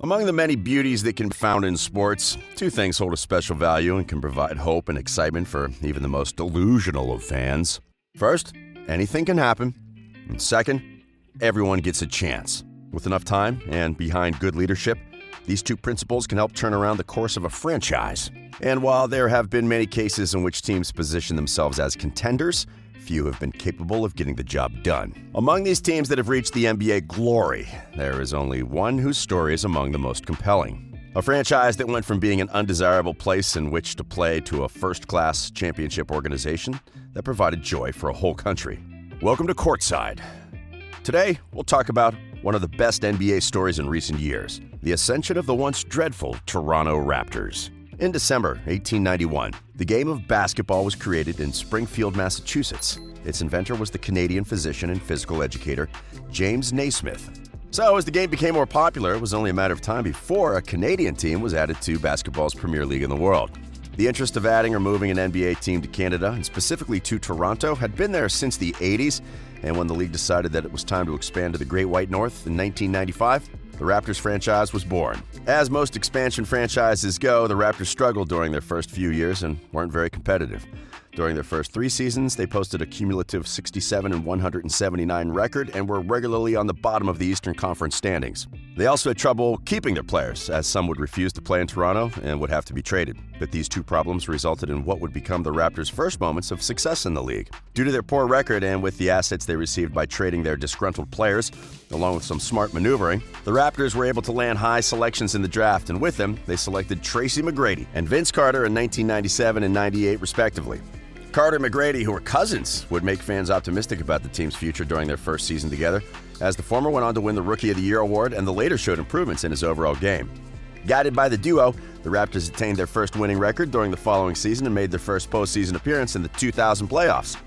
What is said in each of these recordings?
Among the many beauties that can be found in sports, two things hold a special value and can provide hope and excitement for even the most delusional of fans. First, anything can happen. And second, everyone gets a chance. With enough time and behind good leadership, these two principles can help turn around the course of a franchise. And while there have been many cases in which teams position themselves as contenders, few have been capable of getting the job done. Among these teams that have reached the NBA glory, there is only one whose story is among the most compelling. A franchise that went from being an undesirable place in which to play to a first-class championship organization that provided joy for a whole country. Welcome to Courtside. Today, we'll talk about one of the best NBA stories in recent years, the ascension of the once dreadful Toronto Raptors. In December 1891, the game of basketball was created in Springfield, Massachusetts. Its inventor was the Canadian physician and physical educator James Naismith. So as the game became more popular, it was only a matter of time before a Canadian team was added to basketball's premier league in the world. The interest of adding or moving an NBA team to Canada, and specifically to Toronto, had been there since the 80s, and when the league decided that it was time to expand to the Great White North in 1995, the Raptors franchise was born. As most expansion franchises go, the Raptors struggled during their first few years and weren't very competitive. During their first 3 seasons, they posted a cumulative 67-179 record and were regularly on the bottom of the Eastern Conference standings. They also had trouble keeping their players, as some would refuse to play in Toronto and would have to be traded. But these two problems resulted in what would become the Raptors' first moments of success in the league. Due to their poor record and with the assets they received by trading their disgruntled players, along with some smart maneuvering, the Raptors were able to land high selections in the draft, and with them, they selected Tracy McGrady and Vince Carter in 1997 and 98, respectively. Carter and McGrady, who were cousins, would make fans optimistic about the team's future during their first season together, as the former went on to win the Rookie of the Year award and the later showed improvements in his overall game. Guided by the duo, the Raptors attained their first winning record during the following season and made their first postseason appearance in the 2000 playoffs.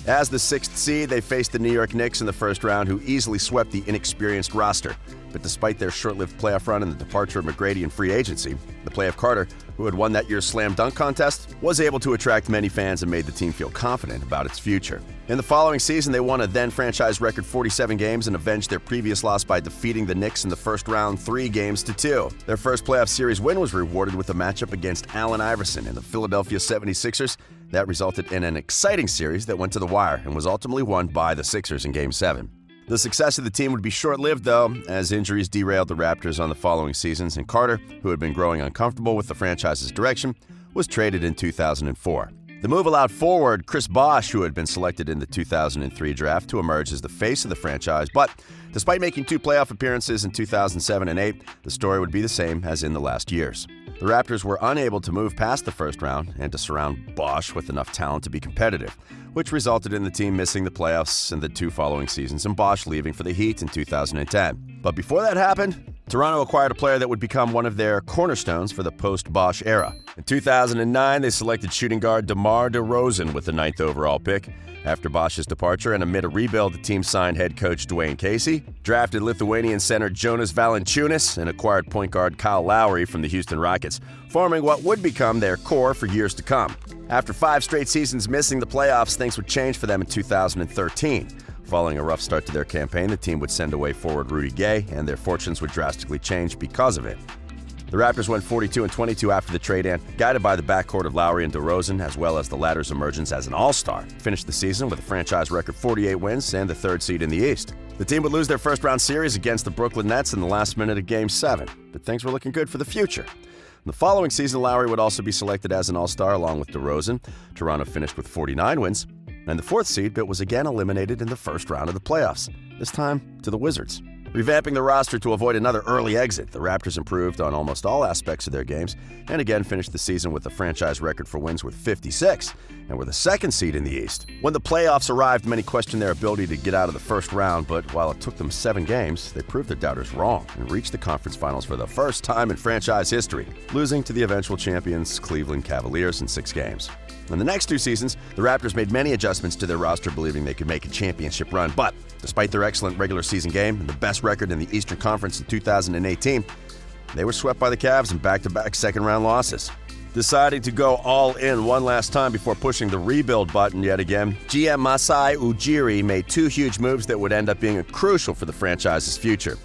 As the 6th seed, they faced the New York Knicks in the first round, who easily swept the inexperienced roster. But despite their short-lived playoff run and the departure of McGrady in free agency, the play of Carter, who had won that year's slam dunk contest, was able to attract many fans and made the team feel confident about its future. In the following season, they won a then-franchise record 47 games and avenged their previous loss by defeating the Knicks in the first round 3-2. Their first playoff series win was rewarded with a matchup against Allen Iverson and the Philadelphia 76ers. That resulted in an exciting series that went to the wire and was ultimately won by the Sixers in Game 7. The success of the team would be short-lived, though, as injuries derailed the Raptors on the following seasons, and Carter, who had been growing uncomfortable with the franchise's direction, was traded in 2004. The move allowed forward Chris Bosh, who had been selected in the 2003 draft, to emerge as the face of the franchise, but despite making 2 playoff appearances in 2007 and 2008, the story would be the same as in the last years. The Raptors were unable to move past the first round and to surround Bosh with enough talent to be competitive, which resulted in the team missing the playoffs in the 2 following seasons and Bosh leaving for the Heat in 2010. But before that happened, Toronto acquired a player that would become one of their cornerstones for the post-Bosh era. In 2009, they selected shooting guard DeMar DeRozan with the 9th overall pick. After Bosh's departure and amid a rebuild, the team signed head coach Dwayne Casey, drafted Lithuanian center Jonas Valanciunas, and acquired point guard Kyle Lowry from the Houston Rockets, forming what would become their core for years to come. After 5 straight seasons missing the playoffs, things would change for them in 2013. Following a rough start to their campaign, the team would send away forward Rudy Gay, and their fortunes would drastically change because of it. The Raptors went 42-22 after the trade and, guided by the backcourt of Lowry and DeRozan, as well as the latter's emergence as an all-star, finished the season with a franchise record 48 wins and the 3rd seed in the East. The team would lose their first-round series against the Brooklyn Nets in the last minute of Game 7, but things were looking good for the future. In the following season, Lowry would also be selected as an all-star along with DeRozan. Toronto finished with 49 wins, and the 4th seed, but was again eliminated in the first round of the playoffs, this time to the Wizards. Revamping the roster to avoid another early exit, the Raptors improved on almost all aspects of their games and again finished the season with a franchise record for wins with 56 and were the 2nd seed in the East. When the playoffs arrived, many questioned their ability to get out of the first round, but while it took them 7 games, they proved their doubters wrong and reached the conference finals for the first time in franchise history, losing to the eventual champions Cleveland Cavaliers in 6 games. In the next 2 seasons, the Raptors made many adjustments to their roster, believing they could make a championship run, but despite their excellent regular season game and the best record in the Eastern Conference in 2018, they were swept by the Cavs in back-to-back second-round losses. Deciding to go all in one last time before pushing the rebuild button yet again, GM Masai Ujiri made 2 huge moves that would end up being crucial for the franchise's future.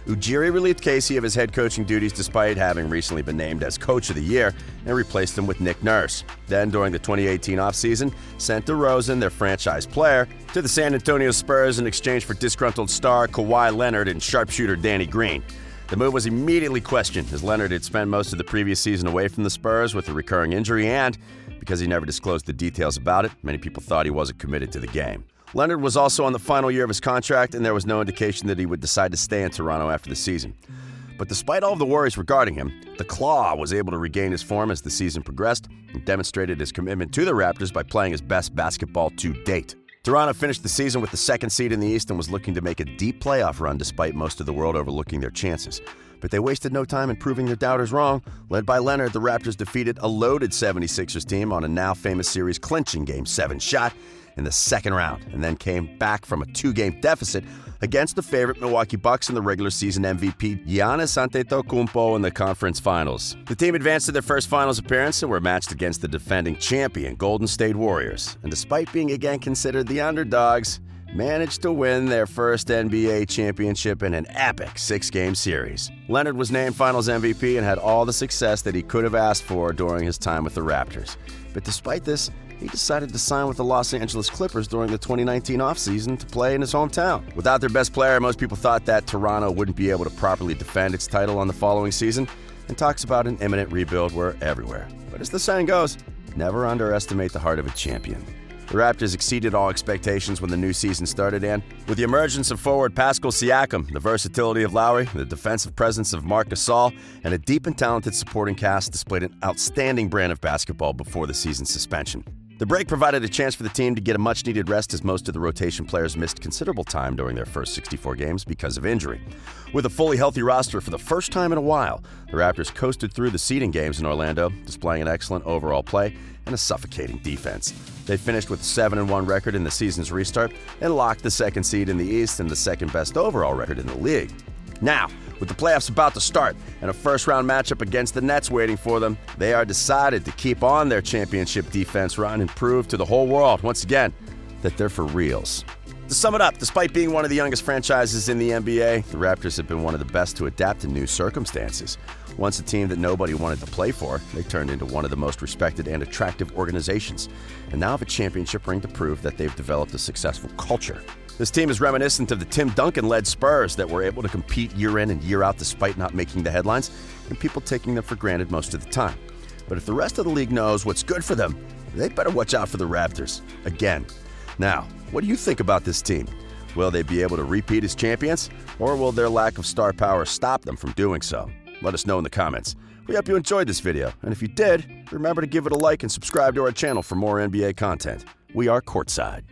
Ujiri relieved Casey of his head coaching duties despite having recently been named as Coach of the Year and replaced him with Nick Nurse. Then, during the 2018 offseason, sent DeRozan, their franchise player, to the San Antonio Spurs in exchange for disgruntled star Kawhi Leonard and sharpshooter Danny Green. The move was immediately questioned, as Leonard had spent most of the previous season away from the Spurs with a recurring injury, and because he never disclosed the details about it, many people thought he wasn't committed to the game. Leonard was also on the final year of his contract, and there was no indication that he would decide to stay in Toronto after the season. But despite all of the worries regarding him, the Claw was able to regain his form as the season progressed and demonstrated his commitment to the Raptors by playing his best basketball to date. Toronto finished the season with the second seed in the East and was looking to make a deep playoff run despite most of the world overlooking their chances. But they wasted no time in proving their doubters wrong. Led by Leonard, the Raptors defeated a loaded 76ers team on a now-famous series clinching Game 7 shot in the second round, and then came back from a 2-game deficit against the favorite Milwaukee Bucks and the regular season MVP Giannis Antetokounmpo in the conference finals. The team advanced to their first finals appearance and were matched against the defending champion Golden State Warriors, and despite being again considered the underdogs, managed to win their first NBA championship in an epic 6-game series. Leonard was named Finals MVP and had all the success that he could have asked for during his time with the Raptors. But despite this, he decided to sign with the Los Angeles Clippers during the 2019 offseason to play in his hometown. Without their best player, most people thought that Toronto wouldn't be able to properly defend its title on the following season, and talks about an imminent rebuild were everywhere. But as the saying goes, never underestimate the heart of a champion. The Raptors exceeded all expectations when the new season started, and with the emergence of forward Pascal Siakam, the versatility of Lowry, the defensive presence of Marc Gasol, and a deep and talented supporting cast displayed an outstanding brand of basketball before the season's suspension. The break provided a chance for the team to get a much-needed rest as most of the rotation players missed considerable time during their first 64 games because of injury. With a fully healthy roster for the first time in a while, the Raptors coasted through the seeding games in Orlando, displaying an excellent overall play and a suffocating defense. They finished with a 7-1 record in the season's restart and locked the second seed in the East and the second-best overall record in the league. Now, with the playoffs about to start and a first-round matchup against the Nets waiting for them, they are decided to keep on their championship defense run and prove to the whole world, once again, that they're for reals. To sum it up, despite being one of the youngest franchises in the NBA, the Raptors have been one of the best to adapt to new circumstances. Once a team that nobody wanted to play for, they turned into one of the most respected and attractive organizations, and now have a championship ring to prove that they've developed a successful culture. This team is reminiscent of the Tim Duncan-led Spurs that were able to compete year in and year out despite not making the headlines and people taking them for granted most of the time. But if the rest of the league knows what's good for them, they better watch out for the Raptors. Again. Now, what do you think about this team? Will they be able to repeat as champions, or will their lack of star power stop them from doing so? Let us know in the comments. We hope you enjoyed this video, and if you did, remember to give it a like and subscribe to our channel for more NBA content. We are Courtside.